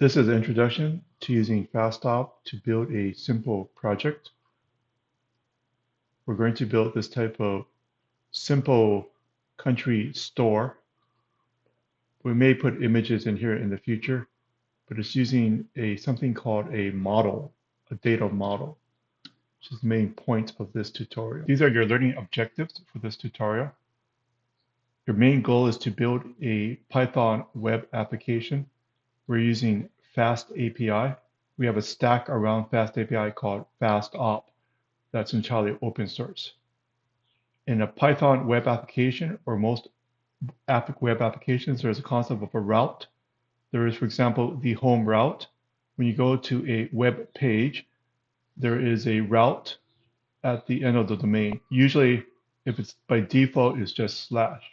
This is an introduction to using FastOpp to build a simple project. We're going to build this type of simple country store. We may put images in here in the future, but it's using something called a model, a data model, which is the main point of this tutorial. These are your learning objectives for this tutorial. Your main goal is to build a Python web application. We're using FastAPI. We have a stack around FastAPI called FastOpp that's entirely open source. In a Python web application, or most web applications, there's a concept of a route. There is, for example, the home route. When you go to a web page, there is a route at the end of the domain. Usually, if it's by default, it's just slash.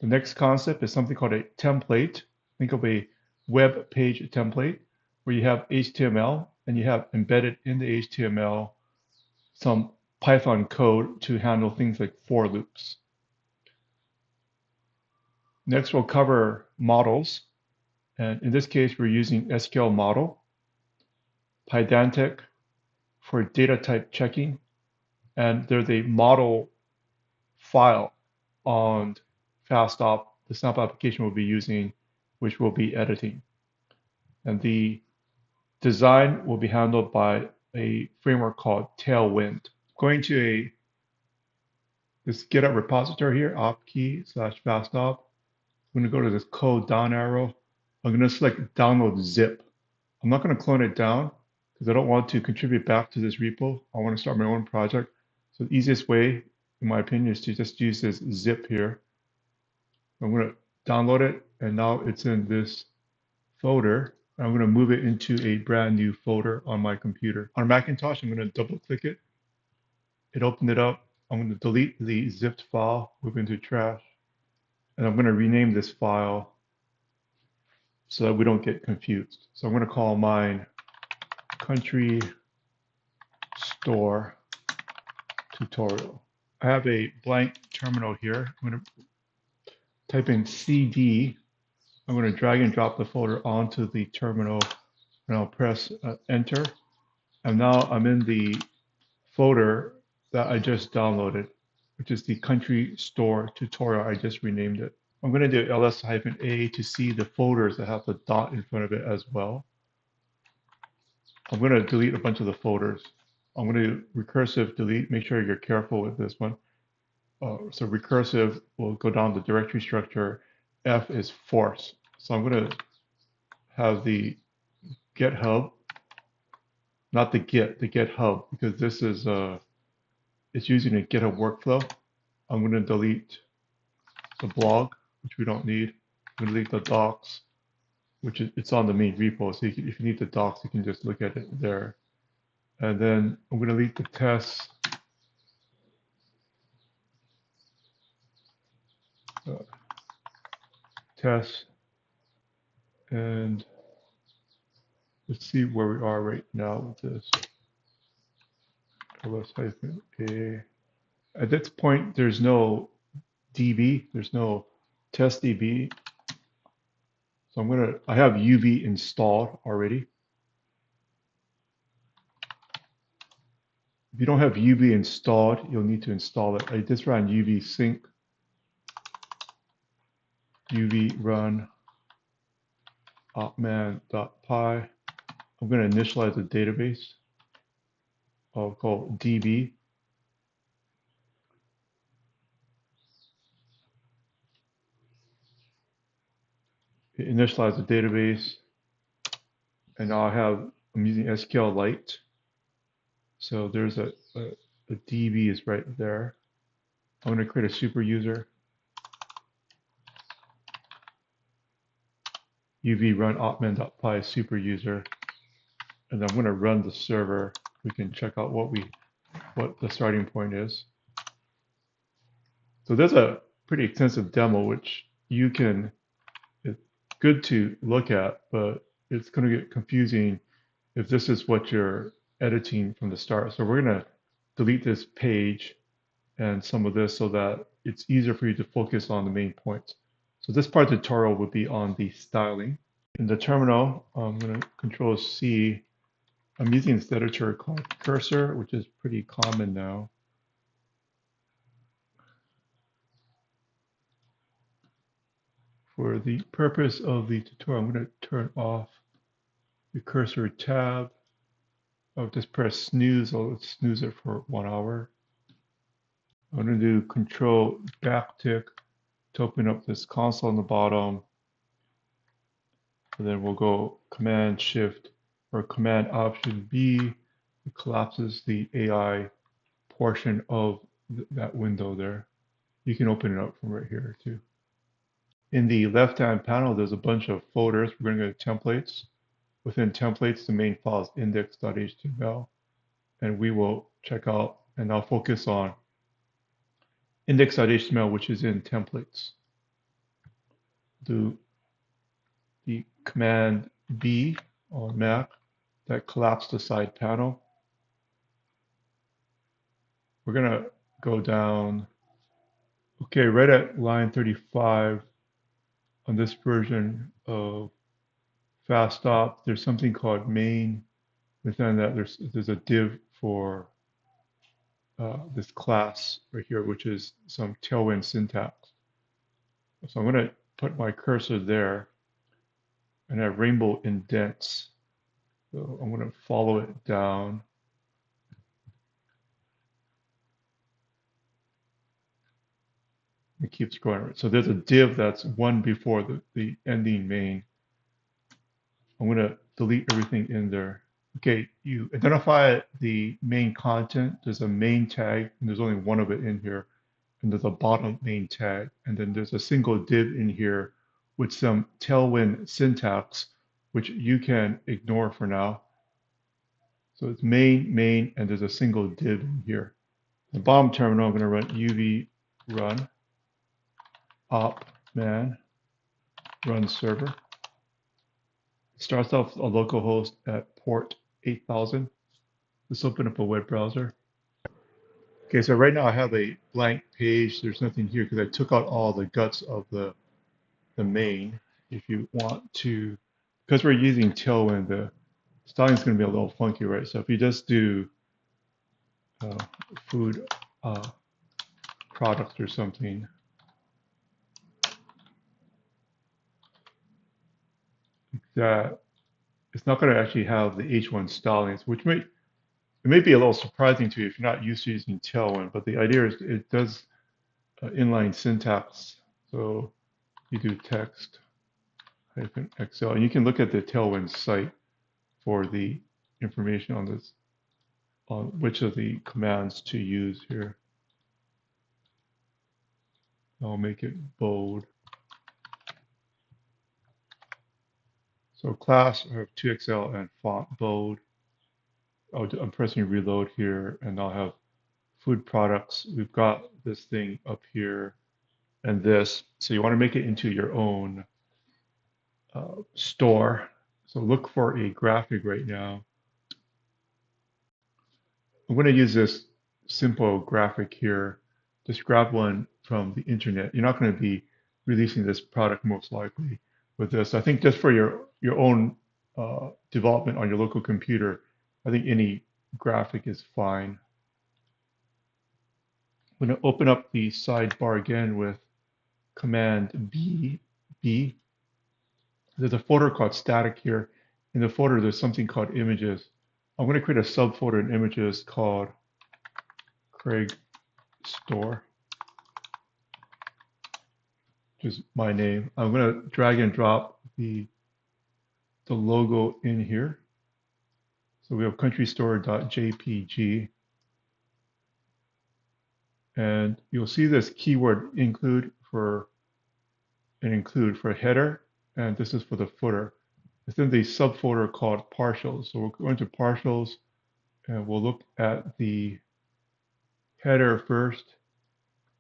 The next concept is something called a template. Think of a web page template where you have HTML and you have embedded in the HTML some Python code to handle things like for loops. Next, we'll cover models. And in this case, we're using SQLModel, Pydantic for data type checking, and there's a model file on FastOpp, the sample application we'll be using, which we'll be editing. And the design will be handled by a framework called Tailwind. Going to this GitHub repository here, opkey/FastOpp. I'm going to go to this code down arrow. I'm going to select download zip. I'm not going to clone it down because I don't want to contribute back to this repo. I want to start my own project. So the easiest way, in my opinion, is to just use this zip here. I'm going to download it, and now it's in this folder. I'm going to move it into a brand new folder on my computer. On Macintosh, I'm going to double click it. It opened it up. I'm going to delete the zipped file, move into trash, and I'm going to rename this file so that we don't get confused. So I'm going to call mine country store tutorial. I have a blank terminal here. I'm going to type in CD. I'm going to drag and drop the folder onto the terminal, and I'll press enter. And now I'm in the folder that I just downloaded, which is the country store tutorial. I just renamed it. I'm going to do ls-a to see the folders that have the dot in front of it as well. I'm going to delete a bunch of the folders. I'm going to recursive delete. Make sure you're careful with this one. So recursive will go down the directory structure. F is force. So I'm going to have the GitHub, not the Git, the GitHub, because this is it's using a GitHub workflow. I'm going to delete the blog, which we don't need. I'm going to delete the docs, which it's on the main repo. So if you need the docs, you can just look at it there. And then I'm going to delete the tests. Tests. And let's see where we are right now with this. ls-a. At this point, there's no DB, there's no test DB. So I have UV installed already. If you don't have UV installed, you'll need to install it. I just ran UV sync, UV run opman.py. I'm going to initialize the database. I'll call DB. Initialize the database, and now I'm using SQLite. So there's a DB is right there. I'm going to create a super user. UV run opman.py super user, and I'm going to run the server. We can check out what the starting point is. So there's a pretty extensive demo which it's good to look at, but it's going to get confusing if this is what you're editing from the start. So we're going to delete this page and some of this so that it's easier for you to focus on the main points. So this part of the tutorial would be on the styling. In the terminal, I'm going to Control C. I'm using this editor called Cursor, which is pretty common now. For the purpose of the tutorial, I'm going to turn off the cursor tab. I'll just press snooze. I'll snooze it for 1 hour. I'm going to do Control backtick to open up this console on the bottom. And then we'll go Command Shift or Command Option B. It collapses the AI portion of that window there. You can open it up from right here too. In the left-hand panel, there's a bunch of folders. We're going to go to Templates. Within Templates, the main file is index.html. And we will check out, and I'll focus on index.html, which is in Templates. Do the Command B on Mac, that collapsed the side panel. We're going to go down, okay, right at line 35 on this version of FastOpp, there's something called main. Within that, there's a div for this class right here, which is some Tailwind syntax. So I'm going to put my cursor there and have rainbow indents. So I'm going to follow it down. It keeps going. So there's a div that's one before the ending main. I'm going to delete everything in there. Okay, you identify the main content. There's a main tag, and there's only one of it in here. And there's a bottom main tag. And then there's a single div in here with some Tailwind syntax, which you can ignore for now. So it's main, and there's a single div in here. The bottom terminal, I'm going to run uv run op man run server. It starts off a local host at port 8000. Let's open up a web browser. Okay, so right now I have a blank page. There's nothing here because I took out all the guts of the main. If you want to, because we're using Tailwind, the styling is going to be a little funky, right? So if you just do food products or something, that it's not going to actually have the H1 stylings, which may be a little surprising to you if you're not used to using Tailwind, but the idea is it does inline syntax. So you do text -XL, and you can look at the Tailwind site for the information on this, on which of the commands to use here. I'll make it bold. So class, I have 2XL and font bold. I'm pressing reload here, and I'll have food products. We've got this thing up here and this. So you want to make it into your own store. So look for a graphic right now. I'm going to use this simple graphic here. Just grab one from the internet. You're not going to be releasing this product most likely with this. I think just for your own development on your local computer, I think any graphic is fine. I'm going to open up the sidebar again with Command B. There's a folder called static here. In the folder, there's something called images. I'm going to create a subfolder in images called Craig Store, which is my name. I'm going to drag and drop the logo in here. So we have countrystore.jpg. And you'll see this keyword include for header, and this is for the footer. It's in the subfolder called partials. So we'll go into partials, and we'll look at the header first,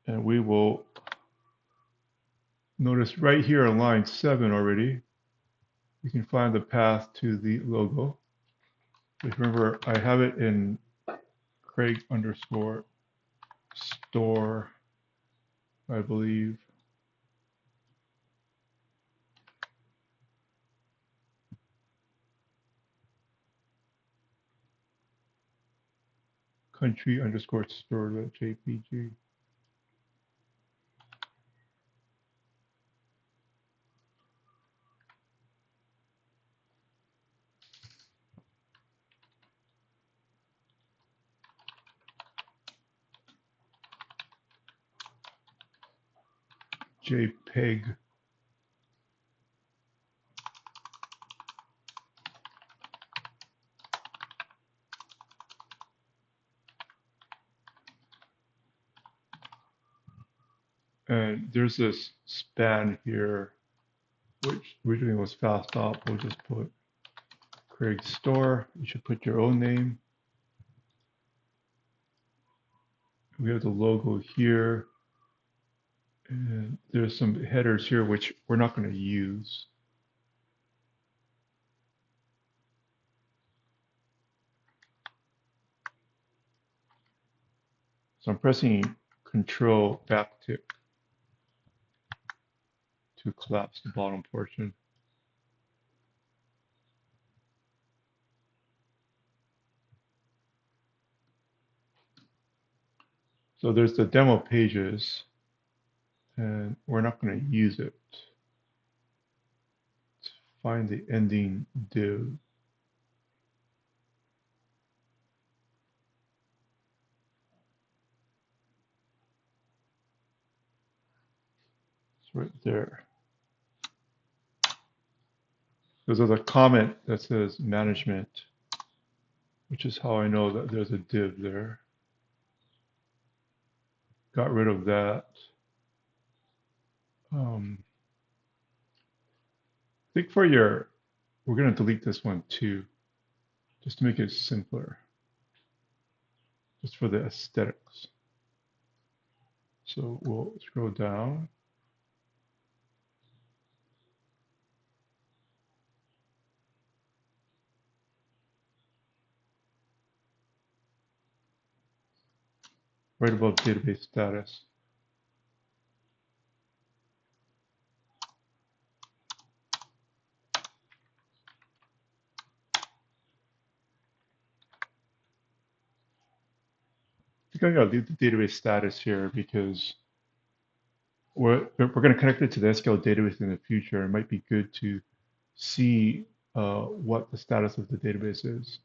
and we will notice right here on line 7 already, you can find the path to the logo. Just remember, I have it in Craig_store, I believe. country_store.jpg. JPEG. And there's this span here, which originally was FastOpp. We'll just put Craig's store. You should put your own name. We have the logo here. And there's some headers here, which we're not going to use. So I'm pressing Control backtick to collapse the bottom portion. So there's the demo pages, and we're not going to use it. Let's find the ending div. It's right there. There's a comment that says management, which is how I know that there's a div there. Got rid of that. I think we're going to delete this one too, just to make it simpler, just for the aesthetics. So we'll scroll down. Right above database status. I think I'm going to leave the database status here because we're going to connect it to the SQL database in the future. It might be good to see what the status of the database is.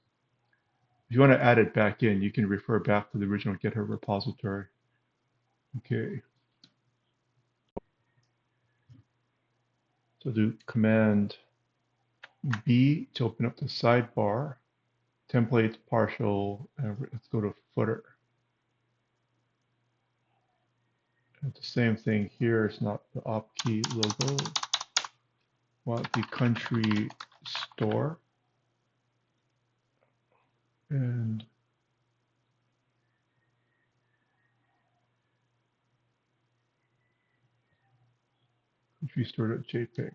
If you want to add it back in, you can refer back to the original GitHub repository. Okay. So do Command B to open up the sidebar, templates, partial, and let's go to footer. And the same thing here. It's not the op key logo. Want the country store. And country store.jpg.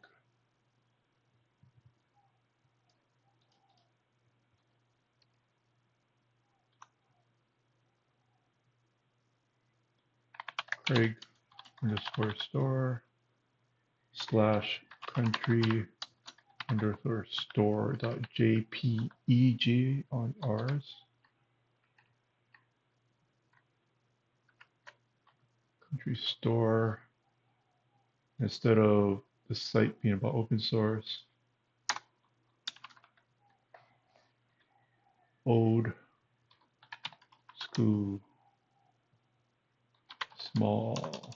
Craig underscore store slash country underscore store dot jpeg on ours. Country store, instead of the site being about open source, old school small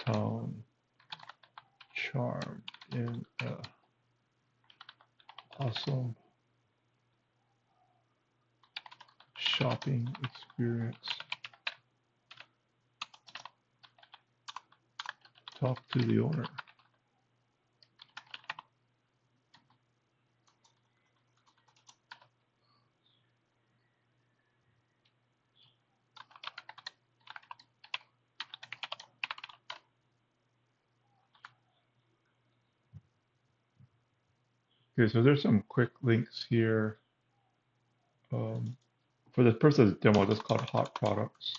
town charm in a awesome shopping experience. Talk to the owner. Okay, so there's some quick links here. For the purpose of the demo, that's called hot products.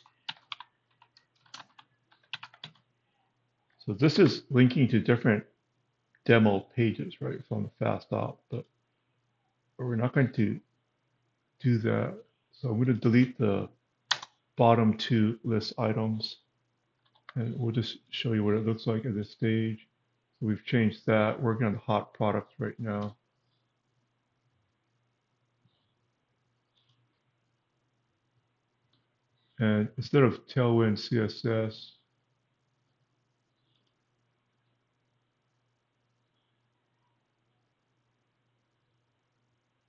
So this is linking to different demo pages, right, from the FastOpp, but we're not going to do that. So I'm going to delete the bottom two list items, and we'll just show you what it looks like at this stage. So we've changed that, working on the hot products right now. And instead of Tailwind CSS,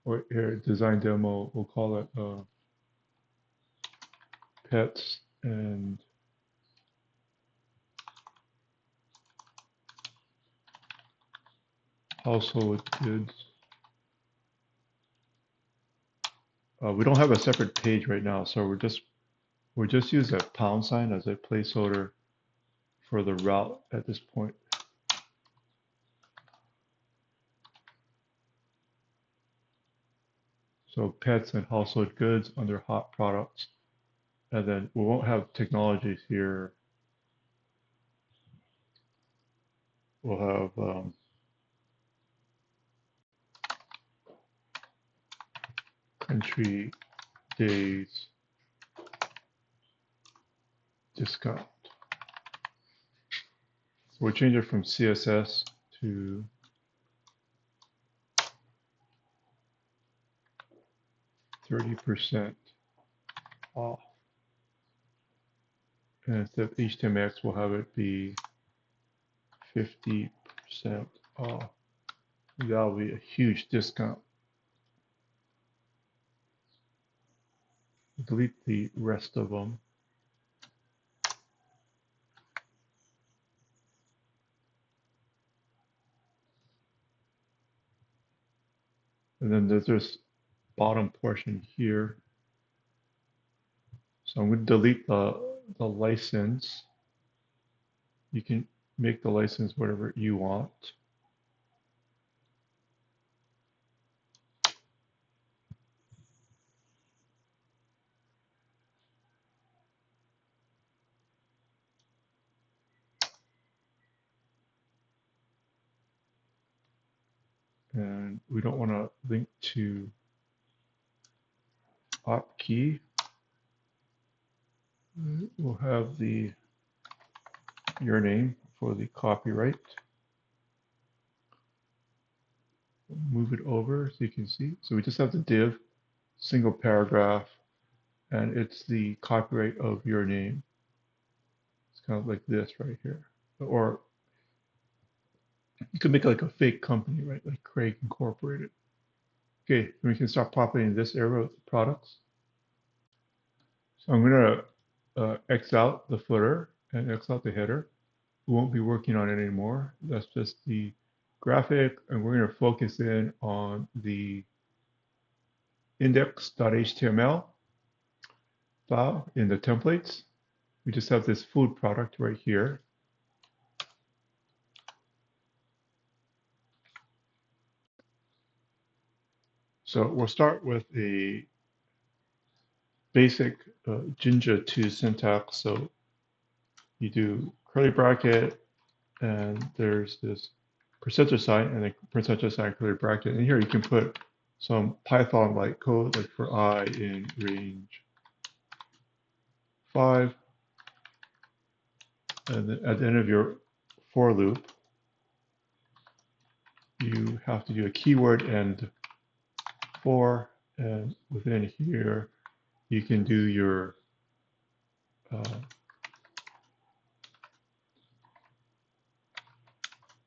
or here, design demo, we'll call it pets and household goods. We don't have a separate page right now, so we're just use a pound sign as a placeholder for the route at this point. So pets and household goods under hot products. And then we won't have technologies here. We'll have country days discount. So we'll change it from CSS to 30% off. And instead of HTMX, we'll have it be 50% off. That'll be a huge discount. Delete the rest of them. And then there's this bottom portion here. So I'm going to delete the license. You can make the license whatever you want. And we don't want to link to op key. We'll have your name for the copyright. Move it over so you can see. So we just have the div, single paragraph, and it's the copyright of your name. It's kind of like this right here. Or you could make like a fake company, right? Like Craig Incorporated. Okay, we can start populating this area with products. So I'm going to X out the footer and X out the header. We won't be working on it anymore. That's just the graphic, and we're going to focus in on the index.html file in the templates. We just have this food product right here. So we'll start with a basic Jinja 2 syntax. So you do curly bracket, and there's this percentage sign, and then percentage sign curly bracket. And here you can put some Python-like code, like for I in range 5. And then at the end of your for loop, you have to do a keyword and for, and within here, you can do your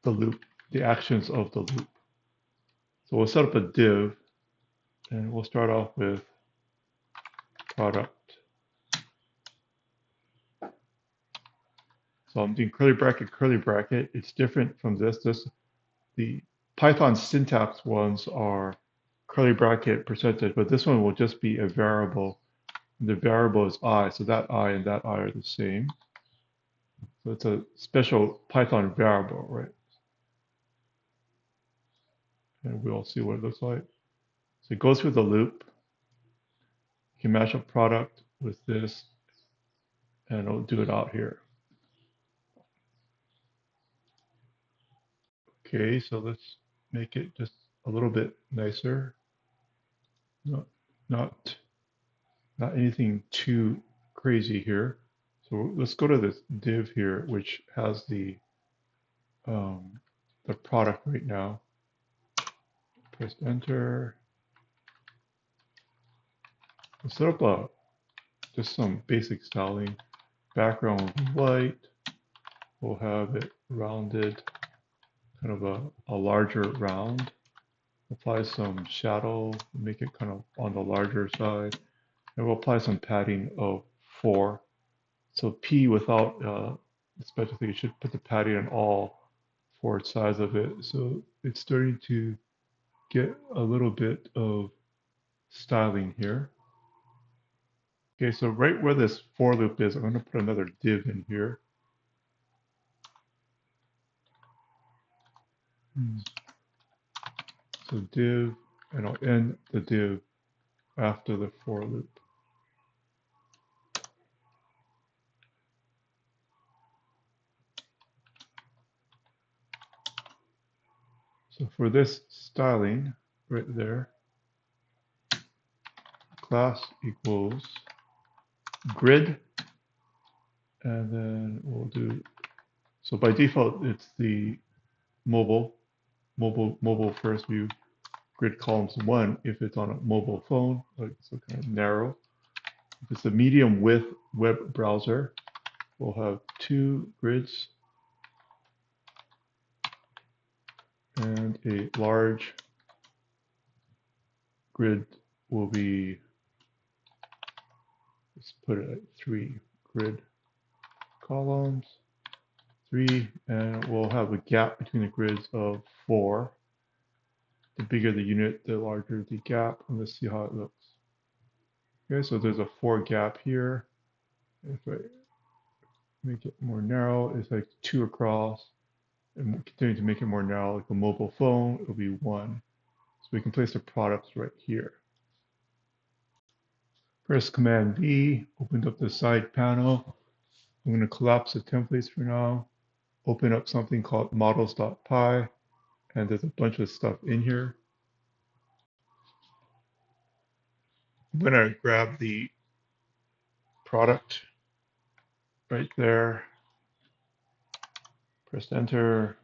the loop, the actions of the loop. So we'll set up a div, and we'll start off with product. So I'm doing curly bracket, curly bracket. It's different from this. The Python syntax ones are curly bracket percentage, but this one will just be a variable. The variable is I, so that I and that I are the same. So it's a special Python variable, right? And we'll see what it looks like. So it goes through the loop. You can match up product with this, and it'll do it out here. Okay, so let's make it just a little bit nicer. Not not anything too crazy here. So let's go to this div here, which has the product right now. Press enter. Let's set up just some basic styling. Background will be white. We'll have it rounded, kind of a larger round. Apply some shadow, make it kind of on the larger side. And we'll apply some padding of 4. So P without the special thing, you should put the padding on all 4 sides of it. So it's starting to get a little bit of styling here. Okay, so right where this for loop is, I'm going to put another div in here. So div, and I'll end the div after the for loop. So for this styling right there, class equals grid, and then we'll do, so by default it's the mobile first view, grid columns 1 if it's on a mobile phone, like so kind of narrow. If it's a medium width web browser, we'll have 2 grids and a large grid will be, let's put it at 3 grid columns, 3, and we'll have a gap between the grids of 4. The bigger the unit, the larger the gap, and let's see how it looks. Okay, so there's a 4 gap here. If I make it more narrow, it's like 2 across, and we'll continue to make it more narrow, like a mobile phone, it'll be 1. So we can place the products right here. Press Command V, opened up the side panel. I'm going to collapse the templates for now. Open up something called models.py, and there's a bunch of stuff in here. I'm going to grab the product right there, press enter,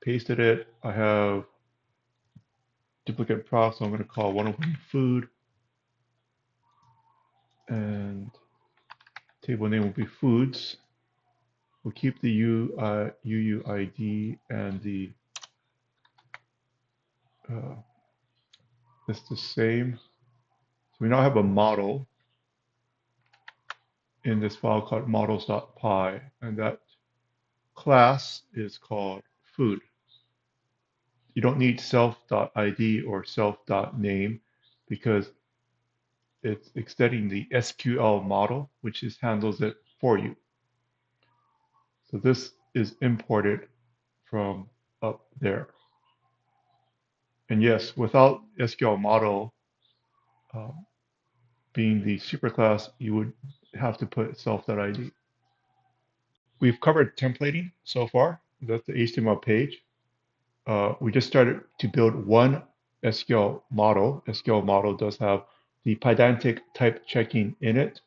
pasted it. I have duplicate props, so I'm going to call one of them food, and table name will be foods. We'll keep the UUID and the it's the same. So we now have a model in this file called models.py, and that class is called food. You don't need self.id or self.name because it's extending the SQL model, which handles it for you. So this is imported from up there. And yes, without SQL model being the superclass, you would have to put self.id. We've covered templating so far. That's the HTML page. We just started to build one SQL model. SQL model does have the pedantic type checking in it,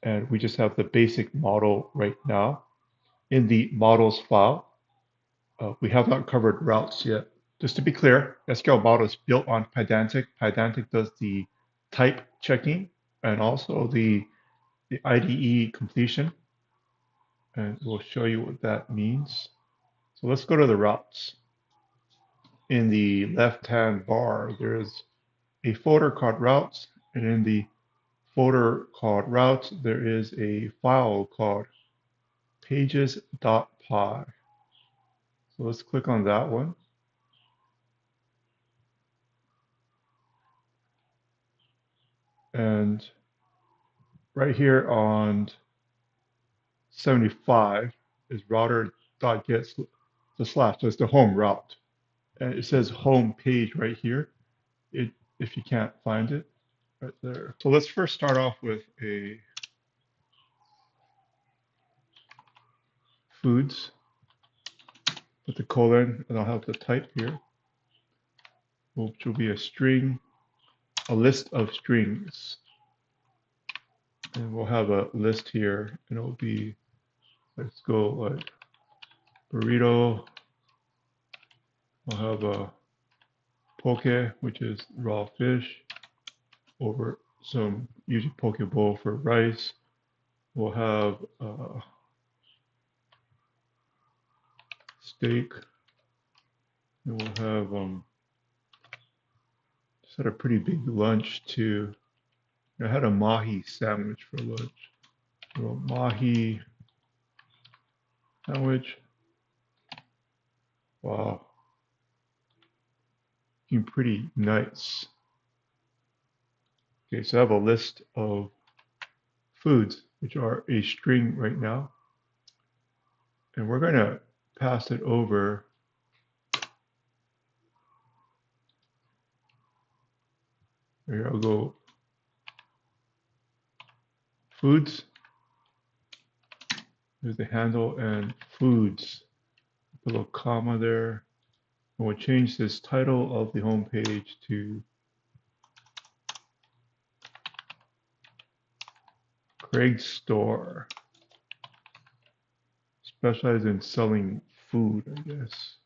and we just have the basic model right now. In the models file, we have not covered routes yet. Just to be clear, SQL model is built on pedantic. Pedantic does the type checking and also the IDE completion, and we'll show you what that means. So let's go to the routes. In the left-hand bar, there's a folder called routes, and in the folder called routes, there is a file called pages.py. So let's click on that one. And right here on 75 is router.get the slash, so it's the home route. And it says home page right here, if you can't find it, right there. So let's first start off with a foods, put the colon, and I'll have the type here, which will be a string. a list of strings. And we'll have a list here, and it'll be, let's go like burrito. We'll have a poke, which is raw fish, over some usually poke bowl for rice. We'll have steak. And we'll have just had a pretty big lunch too. I had a mahi sandwich for lunch. A little mahi sandwich. Wow, looking pretty nice. Okay, so I have a list of foods, which are a string right now. And we're going to pass it over. Here, I'll go foods. There's the handle and foods. Put a little comma there. And we'll change this title of the home page to Craig's Store. Specialize in selling food, I guess.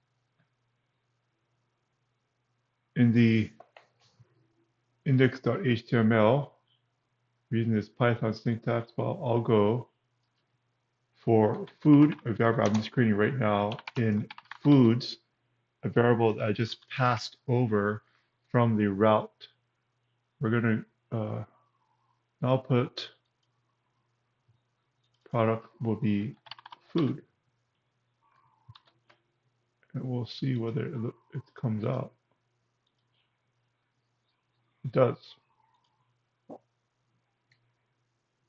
In the index.html, using this Python syntax file, I'll go for food, a variable I'm just creating right now in foods, a variable that I just passed over from the route. We're going to output product will be food. And we'll see whether it comes out. It does.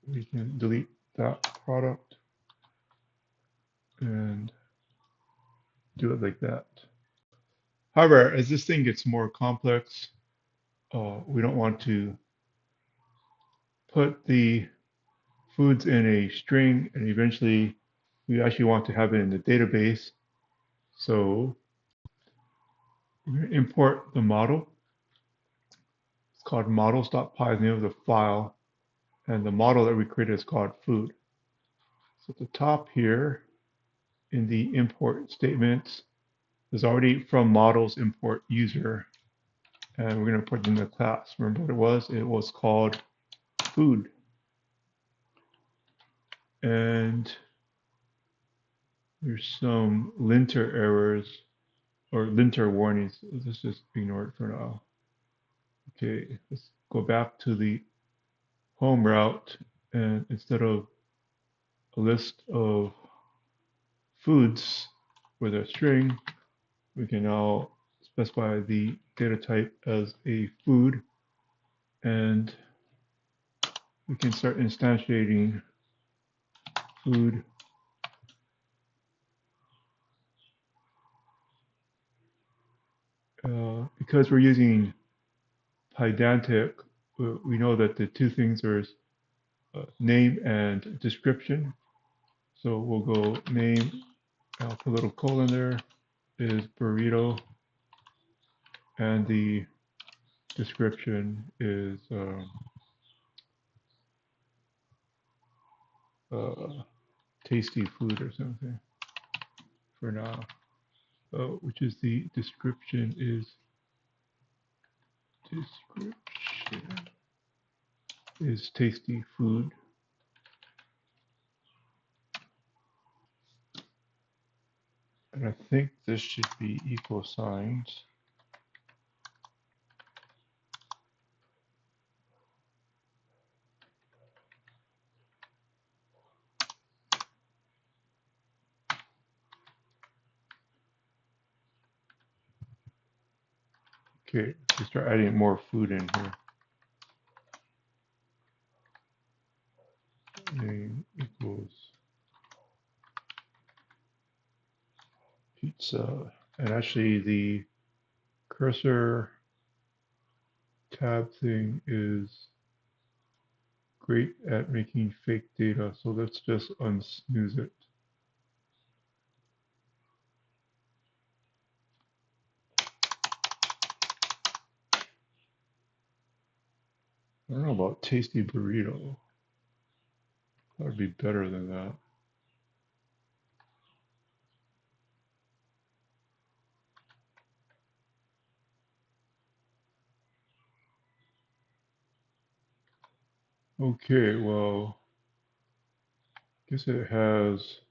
We can delete that product and do it like that. However, as this thing gets more complex, we don't want to put the foods in a string, and eventually we actually want to have it in the database. So we're going to import the model. It's called models.py, the name of the file, and the model that we created is called food. So at the top here, in the import statements, there's already from models import user, and we're going to put it in the class. Remember what it was? It was called food. And there's some linter errors or linter warnings. Let's just ignore it for now. Okay, let's go back to the home route, and instead of a list of foods with a string, we can now specify the data type as a food, and we can start instantiating food. Because we're using Pydantic, we know that the two things are name and description. So we'll go name, I'll put a little colon there, is burrito, and the description is tasty food or something for now, which is the description is tasty food. And I think this should be equal signs. Okay, let's start adding more food in here. Name equals pizza. And actually the cursor tab thing is great at making fake data. So let's just unsnooze it. I don't know about tasty burrito. That would be better than that. Okay, well, I guess it has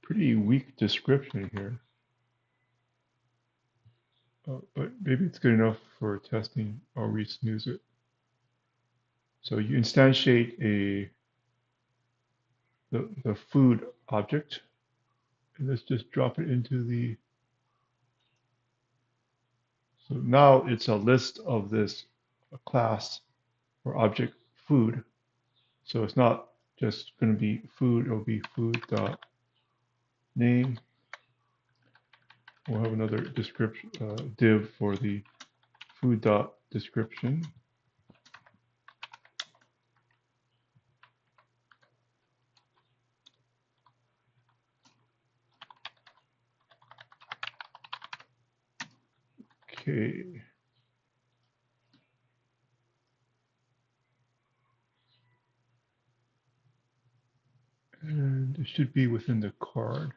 pretty weak description here. But maybe it's good enough for testing. I'll re-snooze it. So you instantiate the food object, and let's just drop it into the. So now it's a list of this class or object food. So it's not just going to be food. It'll be food dot name. We'll have another description div for the food dot description. Okay. And it should be within the card.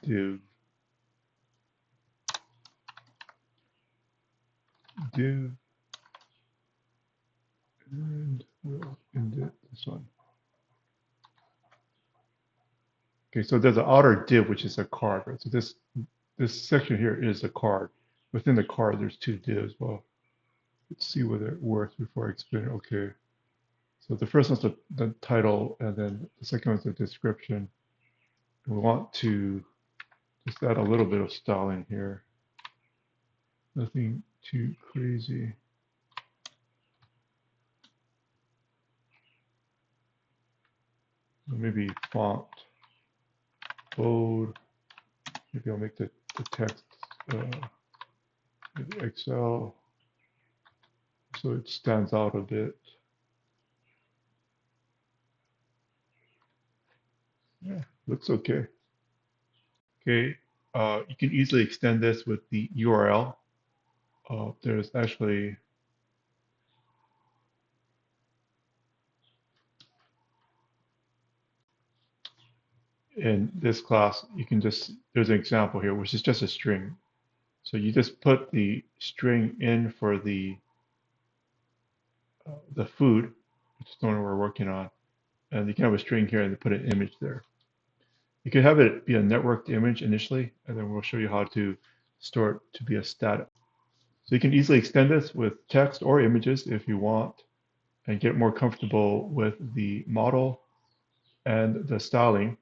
Div div, and we'll indent this one. Okay, so there's an outer div, which is a card, right? So this section here is a card. Within the card, there's two divs. Well, let's see whether it works before I explain it. Okay, so the first one's the title, and then the second one's the description. And we want to just add a little bit of styling here. Nothing too crazy. Maybe font bold. Maybe I'll make the text Excel so it stands out a bit. Yeah, looks okay. Okay, you can easily extend this with the URL. There's actually in this class, you can just, there's an example here, which is just a string. So you just put the string in for the food, which is the one we're working on, and you can have a string here and put an image there. You can have it be a networked image initially, and then we'll show you how to store it to be a static. So you can easily extend this with text or images if you want, and get more comfortable with the model and the styling.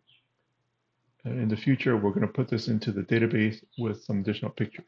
And in the future, we're going to put this into the database with some additional pictures.